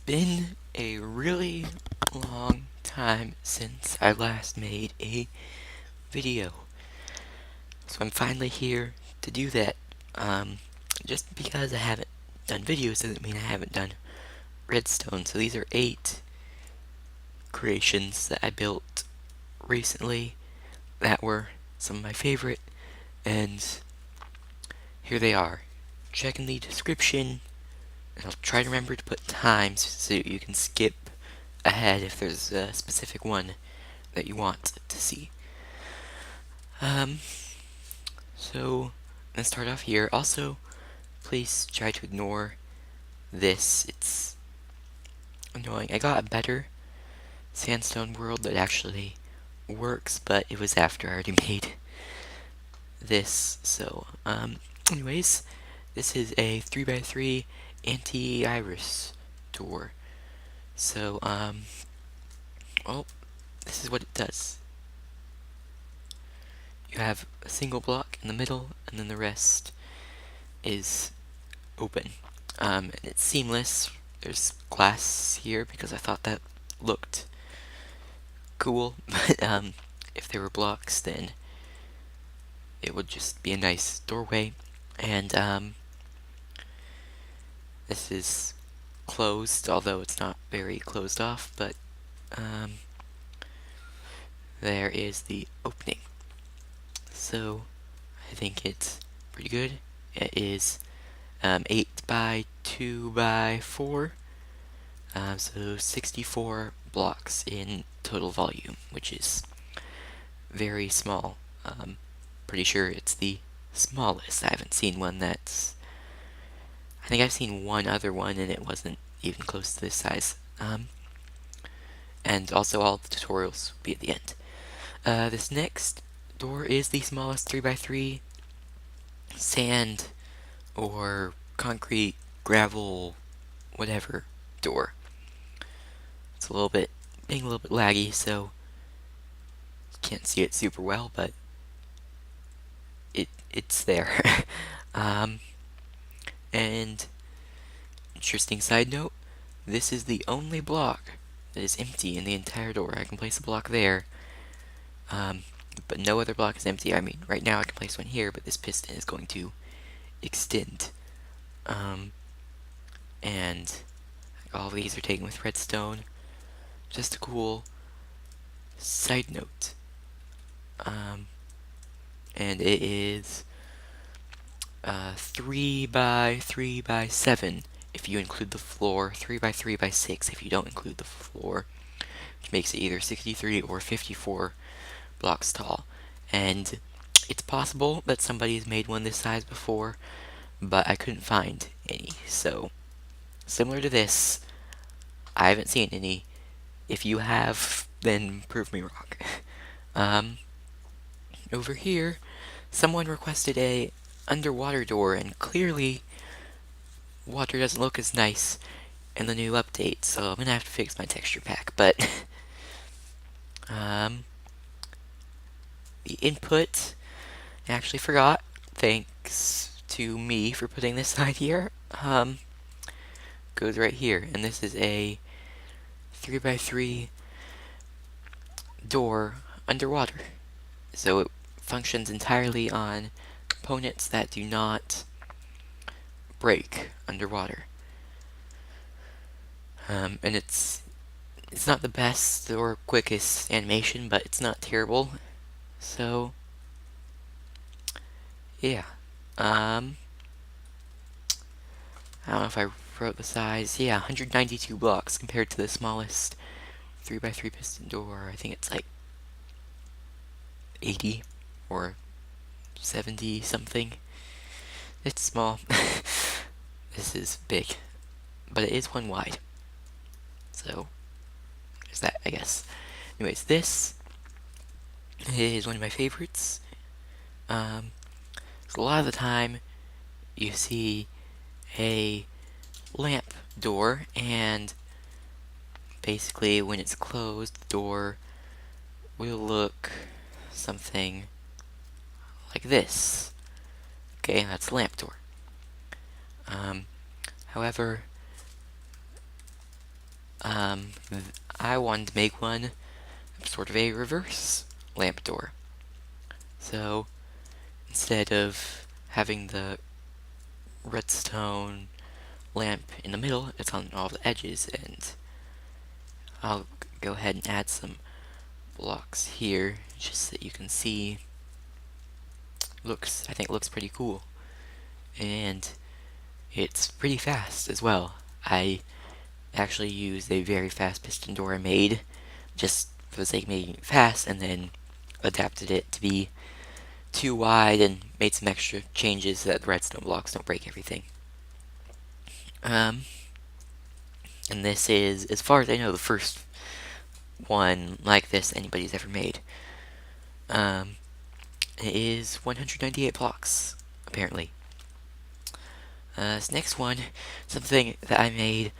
been a really long time since I last made a video. So I'm finally here to do that. Just because I haven't done videos doesn't mean I haven't done redstone. So these are 8 creations that I built recently that were some of my favorite, and here they are. Check in the description, and I'll try to remember to put times so you can skip ahead if there's a specific one that you want to see. So let's start off here. Also, please try to ignore this. It's annoying. I got a better sandstone world that actually works, but it was after I already made this. So, anyways, this is a 3x3 anti-iris door. So, well, this is what it does. You have a single block in the middle, and then the rest is open. And it's seamless. There's glass here because I thought that looked cool, but if there were blocks, then it would just be a nice doorway. And this is closed, although it's not very closed off, but there is the opening. So I think it's pretty good. It is 8 by 2 by 4, so 64 blocks in total volume, which is very small. Pretty sure it's the smallest. I haven't seen one that's... I think I've seen one other one and it wasn't even close to this size. And also all the tutorials will be at the end. This next door is the smallest 3x3 sand or concrete, gravel, whatever door. It's being a little bit laggy, so can't see it super well, but it's there. And interesting side note, this is the only block that is empty in the entire door. I can place a block there, but no other block is empty. I mean, right now I can place one here, but this piston is going to extend. And all these are taken with redstone. Just a cool side note. And it is 3 by 3 by 7 if you include the floor, 3 by 3 by 6 if you don't include the floor, which makes it either 63 or 54 blocks tall. And it's possible that somebody's made one this size before, but I couldn't find any. So, similar to this, I haven't seen any. If you have, then prove me wrong. Over here, someone requested a underwater door, and clearly water doesn't look as nice in the new update, so I'm gonna have to fix my texture pack. But the input, I actually forgot, thanks to me for putting this side here, goes right here, and this is a 3x3 door underwater, so it functions entirely on components that do not break underwater. And it's not the best or quickest animation, but it's not terrible. So yeah. I don't know if I wrote the size. Yeah, 192 blocks compared to the smallest 3x3 piston door. I think it's like 80 or 70 something. It's small. This is big, but it is one wide. So there's that, I guess. Anyways, this is one of my favorites. So a lot of the time you see a lamp door, and basically when it's closed, the door will look something like this. Okay, that's a lamp door. However, Um, I wanted to make one sort of a reverse lamp door. So instead of having the redstone lamp in the middle, it's on all the edges, and I'll go ahead and add some blocks here just so that you can see. I think it looks pretty cool, and it's pretty fast as well. I actually used a very fast piston door I made just for the sake of making it fast, and then adapted it to be too wide and made some extra changes so that the redstone blocks don't break everything. And this is, as far as I know, the first one like this anybody's ever made. It is 198 blocks, apparently. This next one, something that I made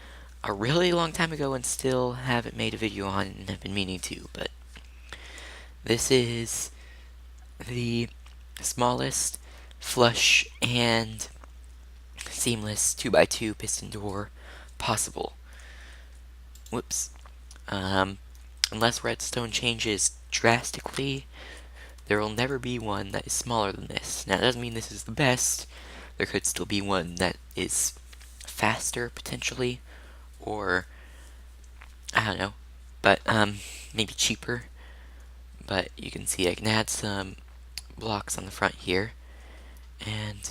a really long time ago and still haven't made a video on and have been meaning to, but this is the smallest flush and seamless 2x2 piston door possible. Whoops. Unless redstone changes drastically, there will never be one that is smaller than this. Now, that doesn't mean this is the best. There could still be one that is faster, potentially, or, I don't know, but, maybe cheaper. But you can see I can add some blocks on the front here, and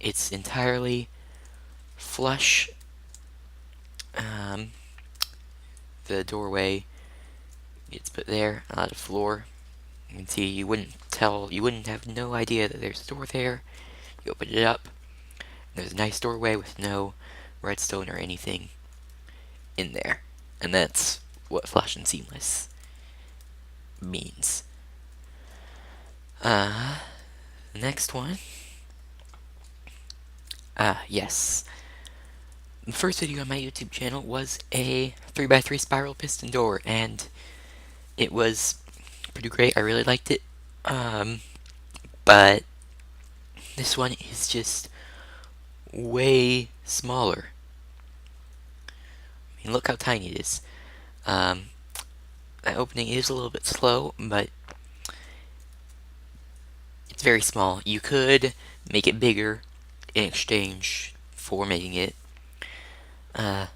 it's entirely flush. The doorway gets put there on the floor. You can see you wouldn't have no idea that there's a door there. You open it up, there's a nice doorway with no redstone or anything in there. And that's what flush and seamless means. Next one. Yes. The first video on my YouTube channel was a 3x3 spiral piston door, and it was pretty great. I really liked it. But this one is just way smaller. I mean, look how tiny it is. That opening is a little bit slow, but it's very small. You could make it bigger in exchange for making it a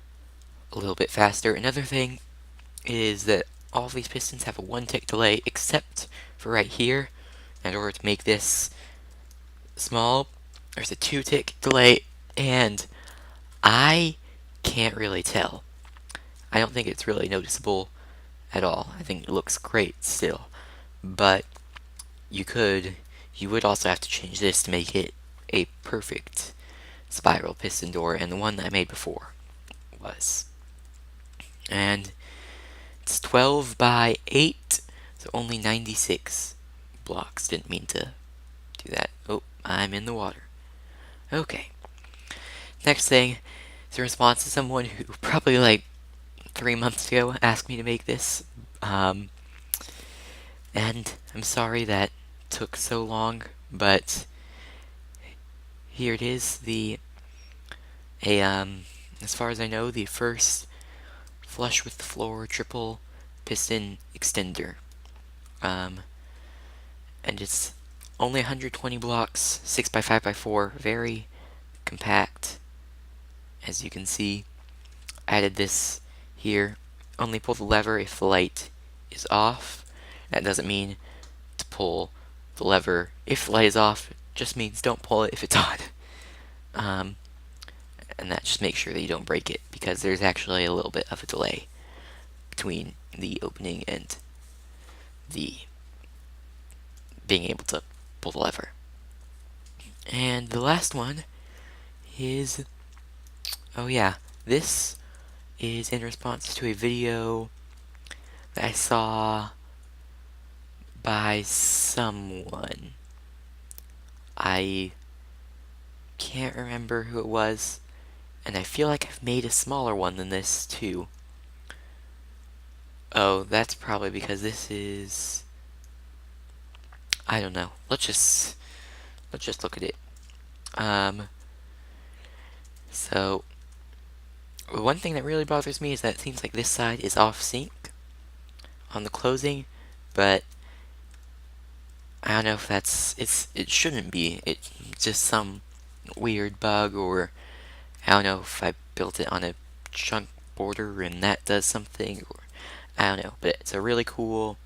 little bit faster. Another thing is that all of these pistons have a 1-tick delay, except for right here. In order to make this small, there's a 2-tick delay, and I can't really tell. I don't think it's really noticeable at all. I think it looks great still, but you would also have to change this to make it a perfect spiral piston door, and the one that I made before was. And it's 12 by 8, so only 96 blocks. Didn't mean to do that. Oh, I'm in the water. Okay. Next thing is a response to someone who probably like 3 months ago asked me to make this. And I'm sorry that took so long, but here it is. As far as I know, the first flush with the floor triple piston extender. And it's only 120 blocks, 6x5x4, very compact. As you can see, I added this here. Only pull the lever if the light is off. That doesn't mean to pull the lever if the light is off. It just means don't pull it if it's on. And that just makes sure that you don't break it, because there's actually a little bit of a delay between the opening and the being able to pull the lever. And the last one is, oh yeah, this is in response to a video that I saw by someone. I can't remember who it was, and I feel like I've made a smaller one than this too. Oh, that's probably because this is, I don't know. Let's just look at it. So One thing that really bothers me is that it seems like this side is off sync on the closing, but I don't know if it shouldn't be. It's just some weird bug, or I don't know if I built it on a chunk border and that does something, or I don't know, but it's a really cool,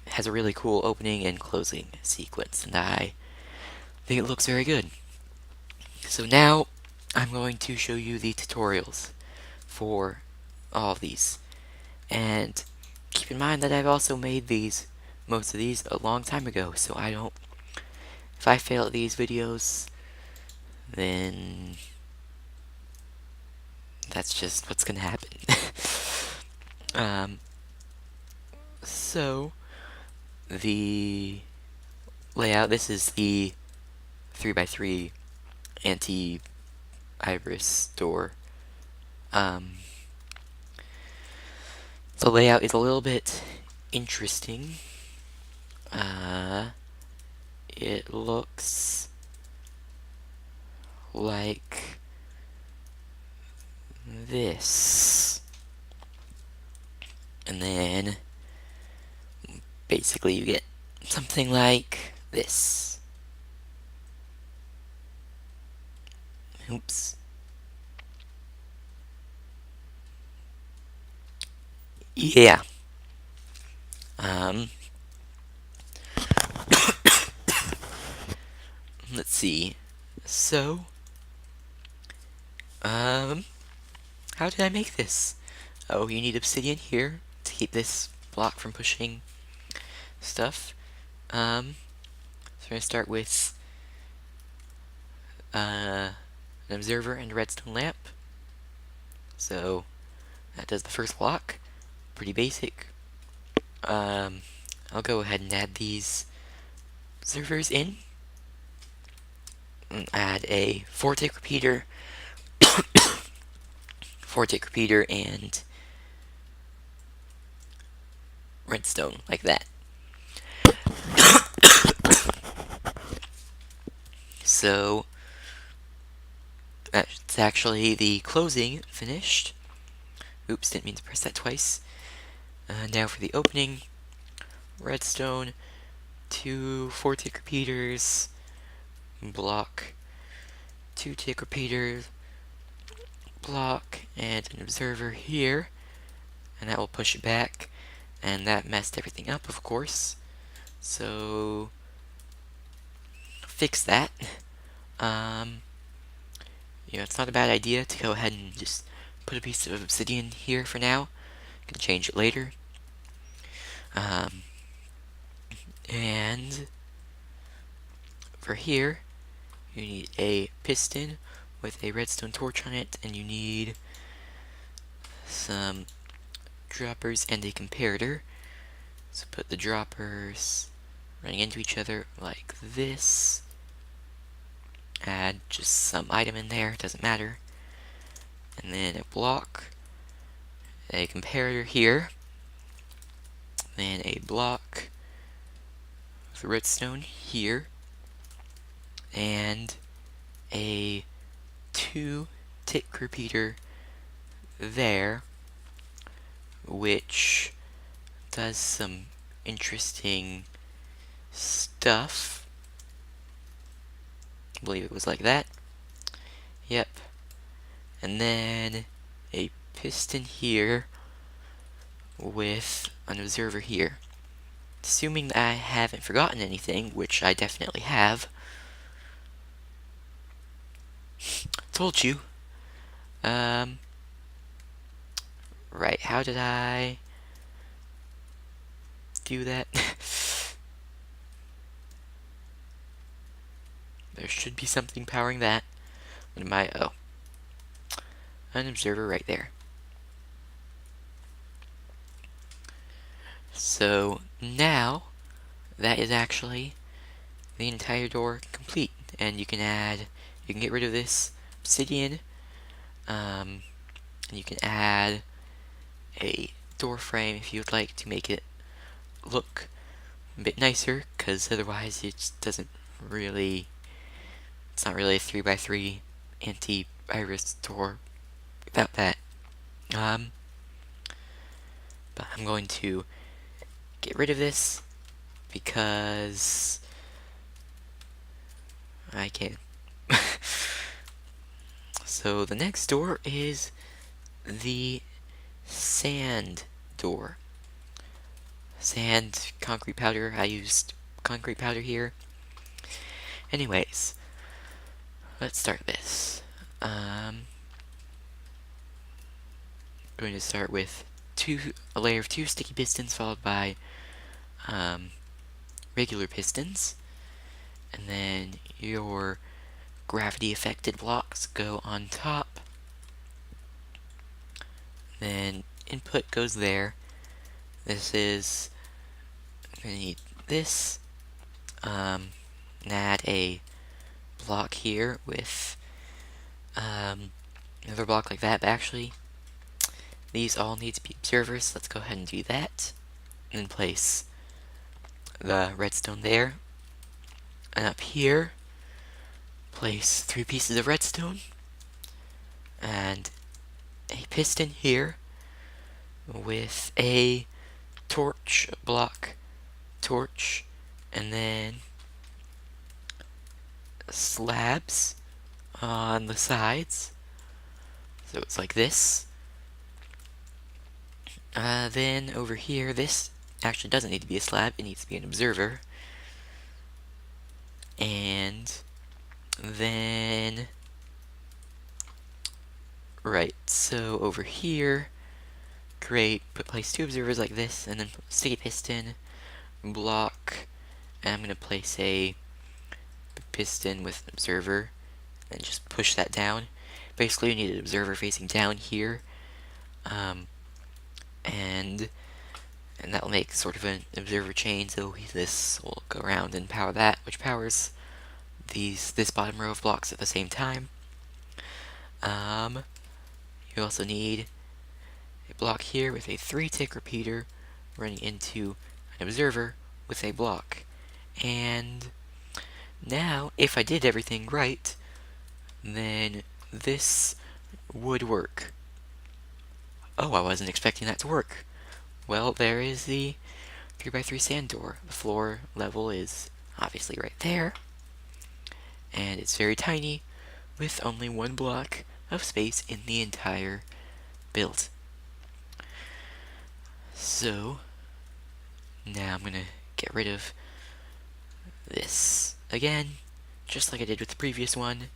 has a really cool opening and closing sequence, and I think it looks very good. So now I'm going to show you the tutorials for all of these, and keep in mind that I've also made most of these a long time ago, so if I fail at these videos, then that's just what's gonna happen. um, so the layout, this is the 3x3 anti-iris door. The layout is a little bit interesting. It looks like this. And then basically you get something like this. Oops. Yeah. Let's see. So, how did I make this? Oh, you need obsidian here to keep this block from pushing stuff. So we're gonna start with an observer and a redstone lamp. So that does the first block. Pretty basic. I'll go ahead and add these observers in. And add a 4-tick repeater, 4-tick repeater, and redstone, like that. So that's actually the closing finished. Oops, didn't mean to press that twice. Now for the opening. Redstone, 2 4-tick repeaters, block, 2-tick repeaters, block, and an observer here, and that will push it back, and that messed everything up, of course, so fix that. It's not a bad idea to go ahead and just put a piece of obsidian here for now. You can change it later. And for here, you need a piston with a redstone torch on it, and you need some droppers and a comparator. So put the droppers running into each other like this. Add just some item in there, doesn't matter. And then a block, a comparator here, then a block with redstone here, and a 2-tick repeater there, which does some interesting stuff. I believe it was like that. Yep. And then a piston here with an observer here. Assuming that I haven't forgotten anything, which I definitely have. Told you. Right, how did I do that? There should be something powering that. What am I? Oh. An observer right there. So now that is actually the entire door complete, and you can get rid of this obsidian, and you can add a door frame if you would like to make it look a bit nicer, because otherwise it just doesn't really, it's not really a 3x3 I restore without that. But I'm going to get rid of this because I can. So the next door is the sand door. Sand, concrete powder. I used concrete powder here. Anyways, let's start this. Going to start with a layer of 2 sticky pistons followed by regular pistons, and then your gravity affected blocks go on top. Then input goes there. This is, I'm going to need this, and add a block here with another block like that, but actually these all need to be observers. Let's go ahead and do that, and place the redstone there, and up here place 3 pieces of redstone and a piston here with a torch block, torch, and then slabs on the sides, so it's like this. Then over here, this actually doesn't need to be a slab, it needs to be an observer. And then, right, so over here, place 2 observers like this, and then sticky piston, block, and I'm going to place a piston with an observer, and just push that down. Basically, you need an observer facing down here, and that will make sort of an observer chain, so this will go around and power that, which powers this bottom row of blocks at the same time. You also need a block here with a 3-tick repeater running into an observer with a block. And now, if I did everything right, then this would work. Oh, I wasn't expecting that to work. Well, there is the 3x3 sand door. The floor level is obviously right there, and it's very tiny, with only 1 block of space in the entire build. So, now I'm going to get rid of this again, just like I did with the previous one.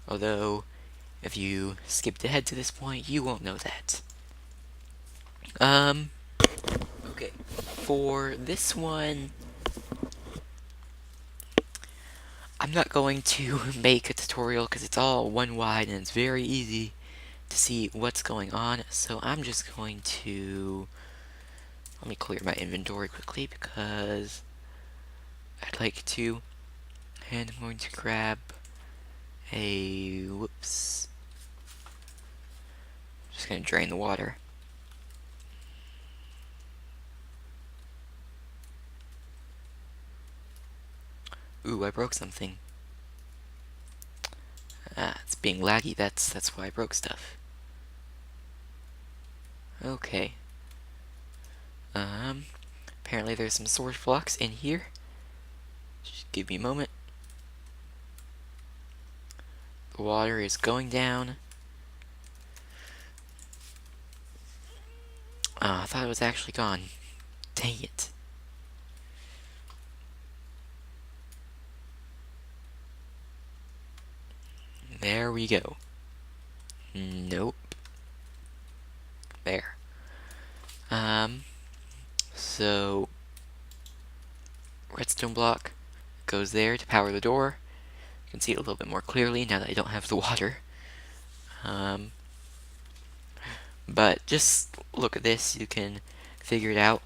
Although, if you skipped ahead to this point, you won't know that. Okay, for this one, I'm not going to make a tutorial because it's all one wide and it's very easy to see what's going on. So I'm just going to, let me clear my inventory quickly because I'd like to, and I'm going to grab a, whoops, just going to drain the water. Ooh, I broke something. It's being laggy, that's why I broke stuff. Okay. Apparently there's some source blocks in here. Just give me a moment. The water is going down. I thought it was actually gone. Dang it. There we go. Nope. There. So redstone block goes there to power the door. You can see it a little bit more clearly now that I don't have the water. But just look at this, you can figure it out.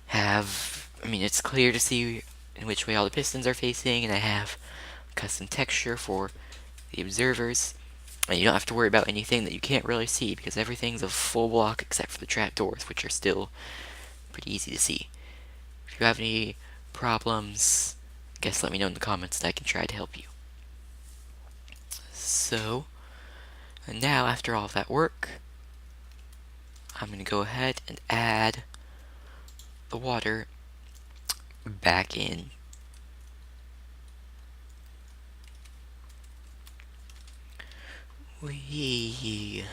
It's clear to see in which way all the pistons are facing, and I have custom texture for the observers. And you don't have to worry about anything that you can't really see, because everything's a full block except for the trapdoors, which are still pretty easy to see. If you have any problems, I guess let me know in the comments and I can try to help you. So, and now after all of that work, I'm going to go ahead and add the water back in. Wee.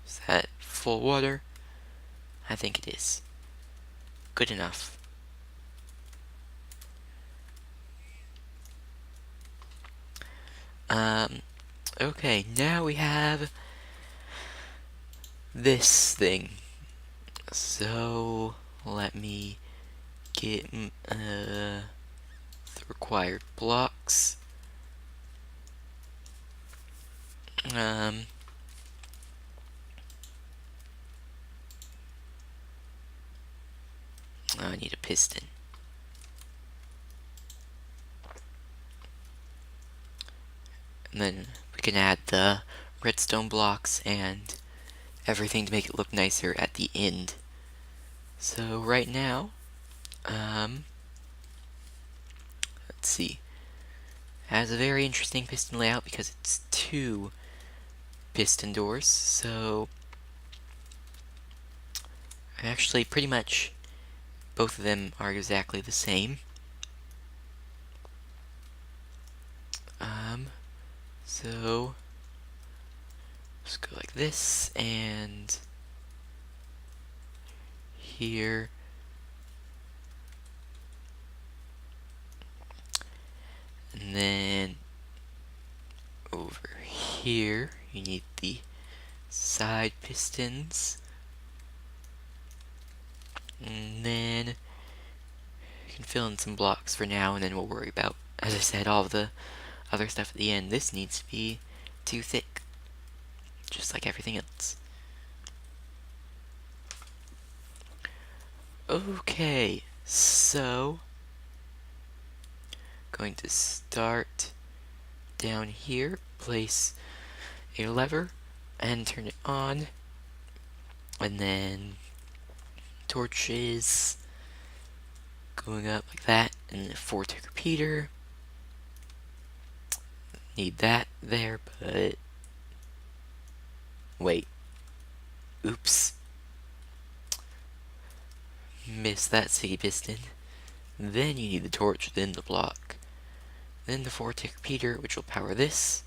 Is that full water? I think it is. Good enough. Okay, now we have this thing. So, let me get the required blocks. I need a piston. And then we can add the redstone blocks and everything to make it look nicer at the end. So right now, let's see. It has a very interesting piston layout because it's 2 piston doors. So actually pretty much both of them are exactly the same. So let's go like this, and here, and then over here you need the side pistons, and then you can fill in some blocks for now, and then we'll worry about, as I said, all of the other stuff at the end. This needs to be too thick, just like everything else. Okay, so going to start down here, place a lever and turn it on, and then torches going up like that, and the 4-tick repeater. Need that there, but wait, oops, missed that sticky piston. Then you need the torch, then the block, then the 4-tick repeater, which will power this.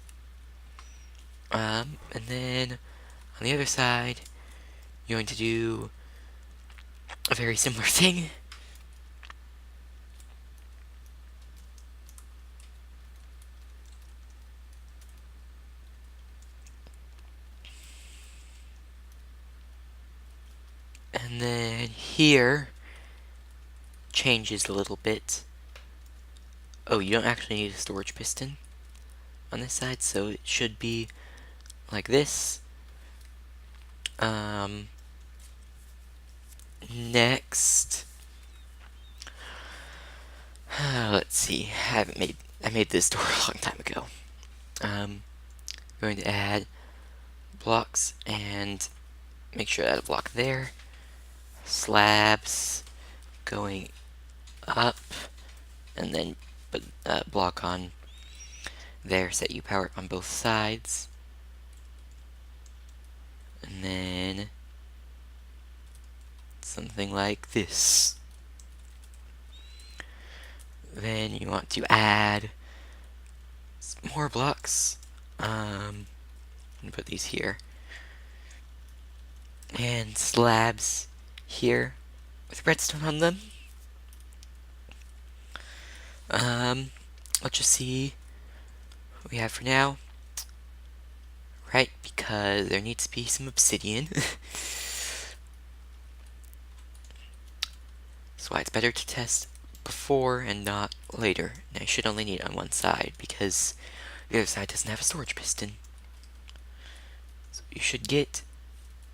And then on the other side, you're going to do a very similar thing. And then here changes a little bit. Oh, you don't actually need a storage piston on this side, so it should be like this. Next, let's see. I made this door a long time ago. Going to add blocks and make sure I add a block there. Slabs going up, and then put a block on there so that you power it on both sides. And then something like this. Then you want to add some more blocks. And put these here. And slabs here with redstone on them. Let's just see what we have for now. Right, because there needs to be some obsidian. That's why it's better to test before and not later. And I should only need it on one side because the other side doesn't have a storage piston. So you should get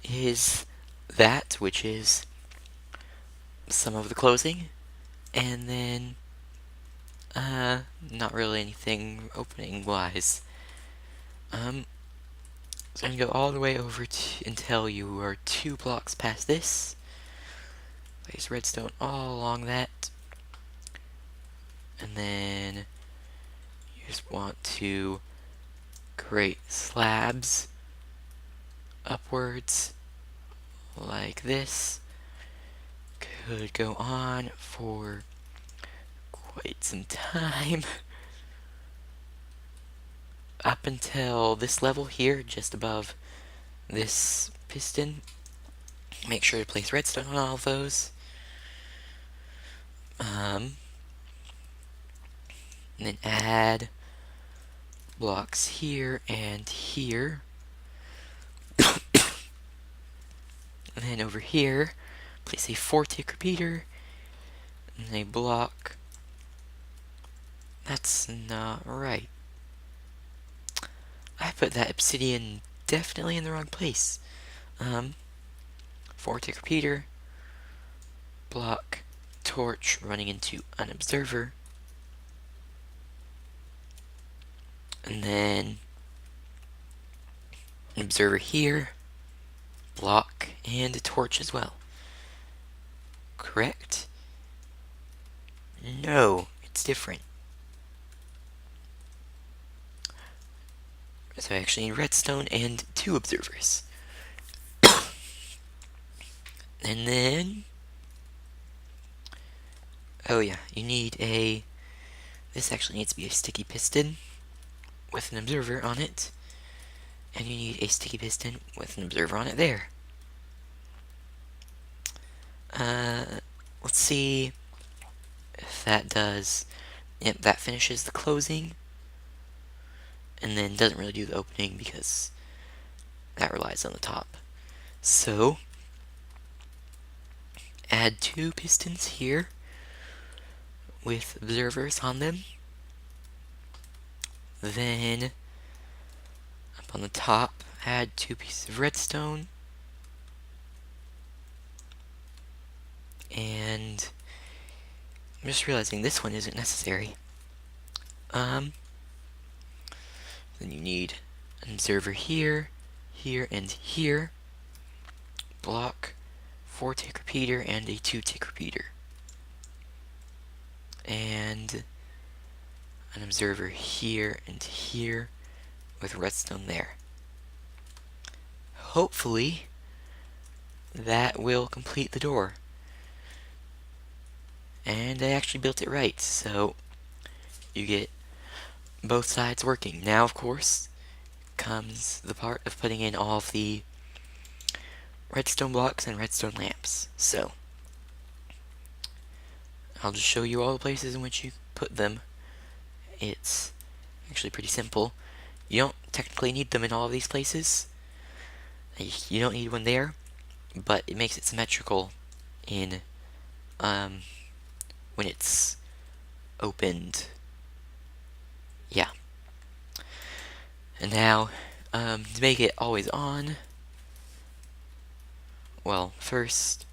is that, which is some of the closing, and then not really anything opening wise. So I'm gonna go all the way over until you are 2 blocks past this. Place redstone all along that. And then you just want to create slabs upwards like this. Could go on for quite some time. Up until this level here, just above this piston. Make sure to place redstone on all of those. And then add blocks here and here. And then over here, place a 4-tick repeater and a block. That's not right. I put that obsidian definitely in the wrong place. 4-tick repeater, block, torch running into an observer, and then an observer here, block, and a torch as well. Correct? No, it's different. So I actually need redstone and 2 observers. And then, oh yeah, you need this actually needs to be a sticky piston with an observer on it. And you need a sticky piston with an observer on it there. Let's see if that does. Yep, that finishes the closing. And then doesn't really do the opening because that relies on the top. So, add 2 pistons here with observers on them. Then, up on the top, add 2 pieces of redstone. And I'm just realizing this one isn't necessary. Then you need an observer here, here, and here. Block, 4-tick repeater, and a 2-tick repeater. And an observer here and here with redstone there. Hopefully, that will complete the door. And I actually built it right, so you get both sides working. Now, of course, comes the part of putting in all of the redstone blocks and redstone lamps. So, I'll just show you all the places in which you put them. It's actually pretty simple. You don't technically need them in all of these places. You don't need one there, but it makes it symmetrical in when it's opened. Yeah. And now, to make it always on, well, first,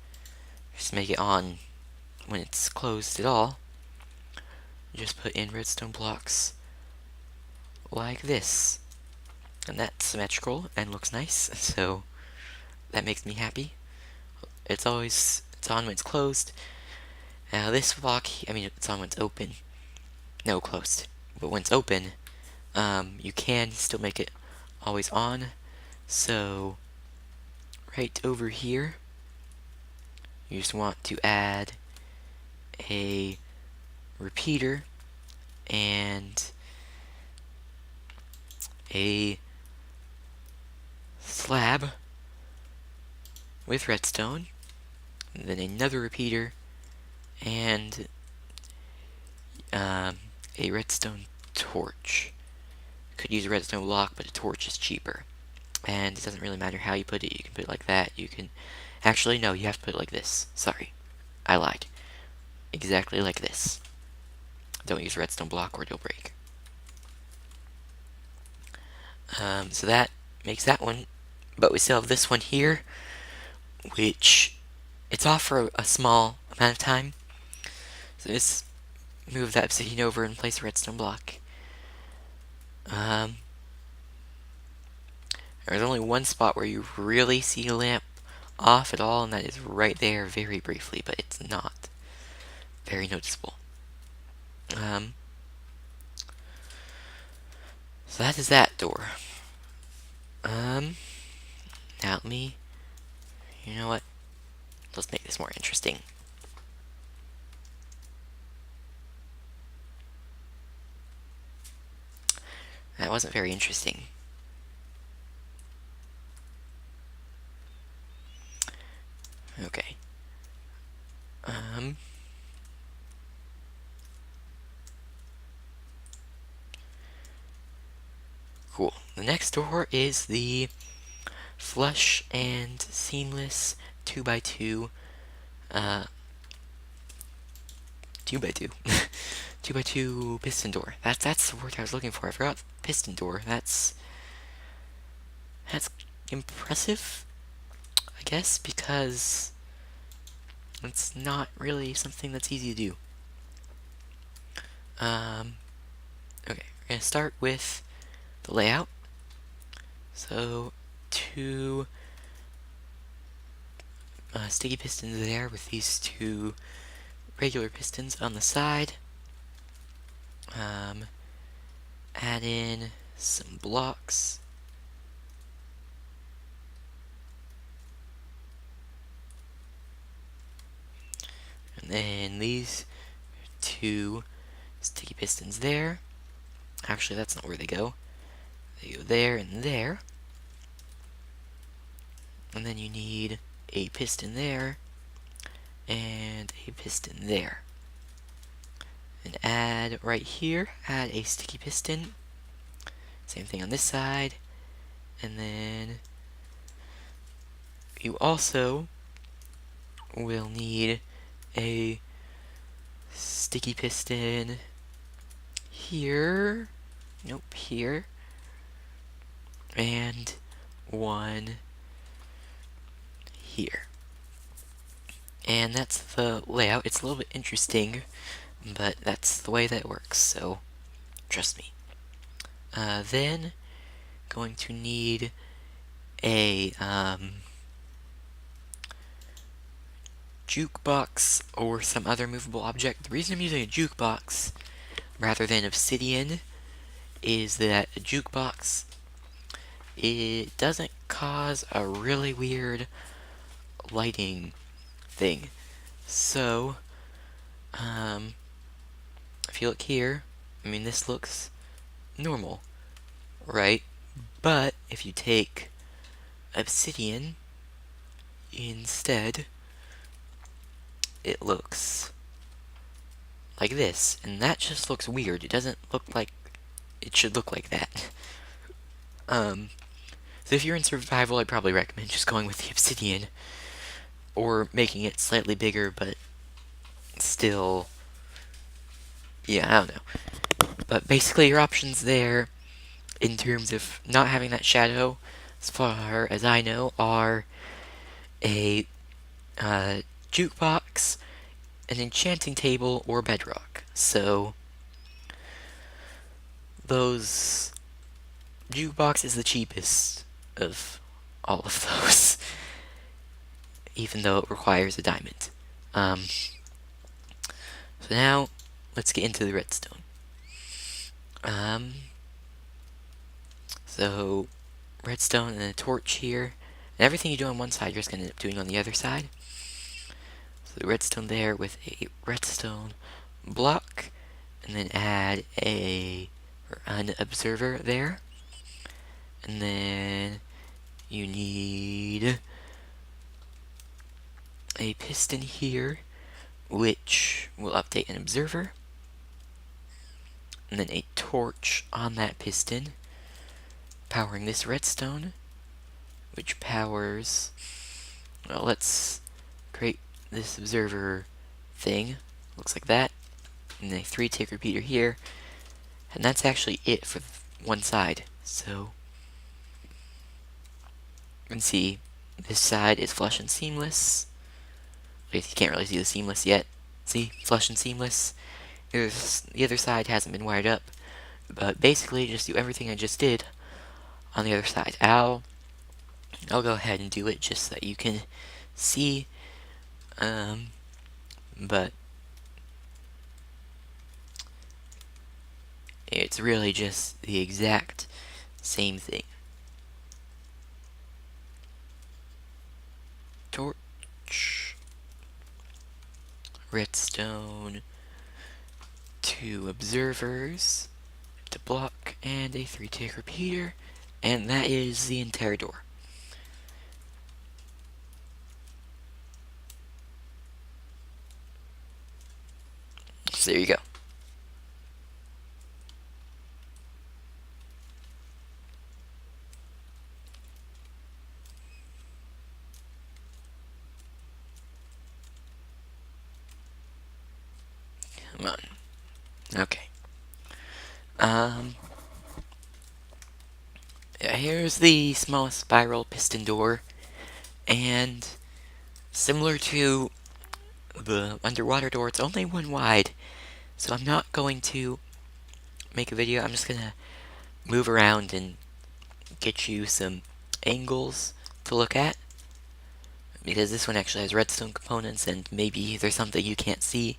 just make it on when it's closed at all. Just put in redstone blocks like this. And that's symmetrical and looks nice, so that makes me happy. It's on when it's closed. Now this block, it's on when it's open. No, closed. But when it's open, you can still make it always on. So, right over here, you just want to add a repeater and a slab with redstone, and then another repeater and a redstone torch. Could use a redstone block, but a torch is cheaper. And it doesn't really matter how you put it. You can put it like that. You can... Actually, no, you have to put it like this. Sorry. I lied. Exactly like this. Don't use redstone block or it'll break. So that makes that one. But we still have this one here, which it's off for a small amount of time. So just move that obsidian over and place a redstone block. There's only one spot where you really see a lamp off at all, and that is right there very briefly, but it's not very noticeable. So that is that door. Now you know what? Let's make this more interesting. That wasn't very interesting. Okay. Cool. The next door is the flush and seamless 2x2, 2x2, 2x2 piston door. That's the word I was looking for. I forgot piston door. That's impressive, I guess, because it's not really something that's easy to do. Okay, we're gonna start with the layout. So, two sticky pistons there with these two regular pistons on the side. Add in some blocks. And then these two sticky pistons there. Actually, that's not where they go. They go there and there. And then you need a piston there and a piston there. And add right here, add a sticky piston. Same thing on this side. And then you also will need a sticky piston here. Nope, here. And one here. And that's the layout. It's a little bit interesting, but that's the way that works, so trust me. Then going to need a jukebox or some other movable object. The reason I'm using a jukebox rather than obsidian is that a jukebox, it doesn't cause a really weird lighting thing. So, if you look here, I mean, this looks normal, right? But if you take obsidian instead, it looks like this, and that just looks weird. It doesn't look like it should look like that. So if you're in survival, I'd probably recommend just going with the obsidian, or making it slightly bigger, but still, yeah, I don't know. But basically, your options there, in terms of not having that shadow, as far as I know, are a jukebox, an enchanting table, or bedrock. So, those jukebox is the cheapest of all of those, even though it requires a diamond. So now, let's get into the redstone. So, redstone and a torch here. And everything you do on one side, you're just going to end up doing on the other side. So the redstone there with a redstone block, and then add an observer there. And then you need a piston here, which will update an observer. And then a torch on that piston, powering this redstone, which powers, well, let's create this observer thing. Looks like that. And then a 3-tick repeater here. And that's actually it for one side. So, you can see this side is flush and seamless. You can't really see the seamless yet. See? Flush and seamless. The other side hasn't been wired up. But basically, just do everything I just did on the other side. I'll go ahead and do it just so that you can see, but it's really just the exact same thing. Torch, redstone, 2 observers, the block, and a 3-tick repeater, and that is the entire door. So there you go. Come on. Okay. Yeah, here's the smallest spiral piston door, and similar to the underwater door, it's only 1 wide, so I'm not going to make a video. I'm just gonna move around and get you some angles to look at, because this one actually has redstone components, and maybe there's something you can't see.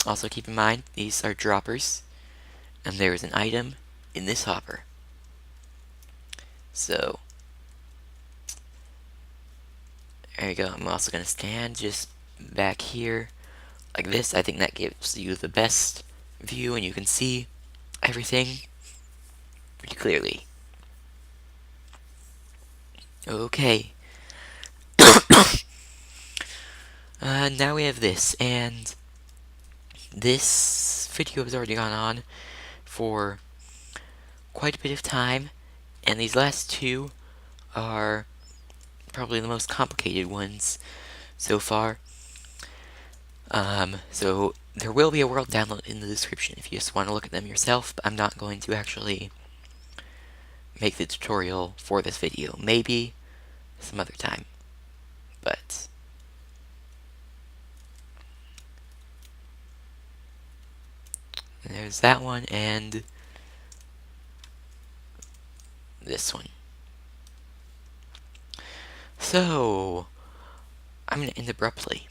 Also keep in mind, these are droppers, and there is an item in this hopper. So, there you go. I'm also going to stand just back here like this. I think that gives you the best view, and you can see everything pretty clearly. Okay. Now we have this, and this video has already gone on for quite a bit of time, and these last 2 are probably the most complicated ones so far. So there will be a world download in the description if you just want to look at them yourself, but I'm not going to actually make the tutorial for this video. Maybe some other time. But there's that one and this one. So I'm going to end abruptly.